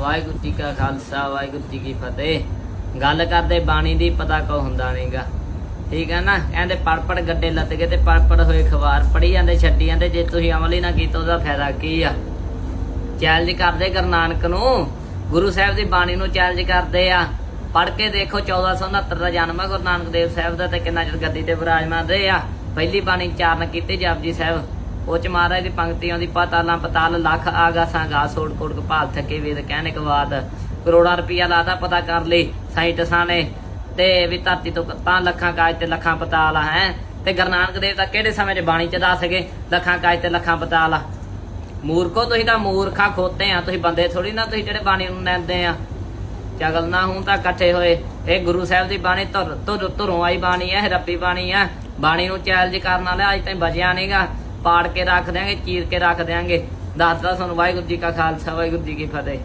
वाहिगुरू जी का खालसा वाहिगुरू जी की फतेह। गल करते बाणी दी पता को हुंदा नहींगा, ठीक है ना। कहते पढ़ पढ़ गड्डे लत गए ते पढ़ पढ़ होए अखबार, पढ़ी जाते छड्डी जाते, जे तुसीं अमल ही ना कीता उहदा फायदा की आ। चैलेंज करते गुरु नानक नूं, गुरु साहिब दी बाणी नूं चैलेंज करते आ। पढ़ के देखो 1469 का जन्म है गुरु नानक देव साहिब का, किन्ना चिर गद्दी ते विराजमान रहे आ। पहली बाणी चारण कीती जपजी साहिब, ਉਹ ਚ ਮਹਾਰਾਜ ਦੀ ਪੰਕਤੀ ਆਉਂਦੀ ਪਤਾਲਾਂ ਪਤਾਲ ਲੱਖ ਆਗਾਸਾਂ ਗਾ ਸੋੜ ਕੋੜ ਕਪਾਲ ਥੱਕੇ ਵੇਦ ਕਹਿਣੇ ਕੇ ਬਾਅਦ ਕਰੋੜਾਂ ਰੁਪਈਆ ਲਾਦਾ ਪਤਾ ਕਰ ਲਈ ਸਾਇੰਟਿਸਟਾਂ ਨੇ ਤੇ ਵੀ ਧਰਤੀ ਤੋਂ ਤਾਂ ਲੱਖਾਂ ਕਾਜ ਤੇ ਲੱਖਾਂ ਪਤਾਲ ਆ ਹੈ। ਤੇ ਗੁਰੂ ਨਾਨਕ ਦੇਵ ਤਾਂ ਕਿਹੜੇ ਸਮੇਂ 'ਚ ਬਾਣੀ 'ਚ ਦੱਸ ਗਏ ਲੱਖਾਂ ਕਾਜ ਤੇ ਲੱਖਾਂ ਪਤਾਲ ਆ। ਮੂਰਖੋ ਤੁਸੀਂ ਤਾਂ ਮੂਰਖਾਂ ਖੋਤੇ ਆ, ਤੁਸੀਂ ਬੰਦੇ ਥੋੜੀ ਨਾ, ਤੁਸੀਂ ਜਿਹੜੇ ਬਾਣੀ ਨੂੰ ਲੈਂਦੇ ਆ। ਚਗਲ ਨਾ ਹੁਣ ਤਾਂ ਇਕੱਠੇ ਹੋਏ। ਇਹ ਗੁਰੂ ਸਾਹਿਬ ਦੀ ਬਾਣੀ ਧੁਰੋਂ ਆਈ ਬਾਣੀ ਹੈ, ਰੱਬੀ ਬਾਣੀ ਆ। ਬਾਣੀ ਨੂੰ ਚੈਲੰਜ ਕਰਨ ਵਾਲਾ ਅੱਜ ਤਾਈਂ ਬਚਿਆ ਨਹੀਂਗਾ। पाड़ के रख देंगे, चीर के रख देंगे। दसदा सुन वाहिगुरू जी का खालसा वाहिगुरू जी की फतेह।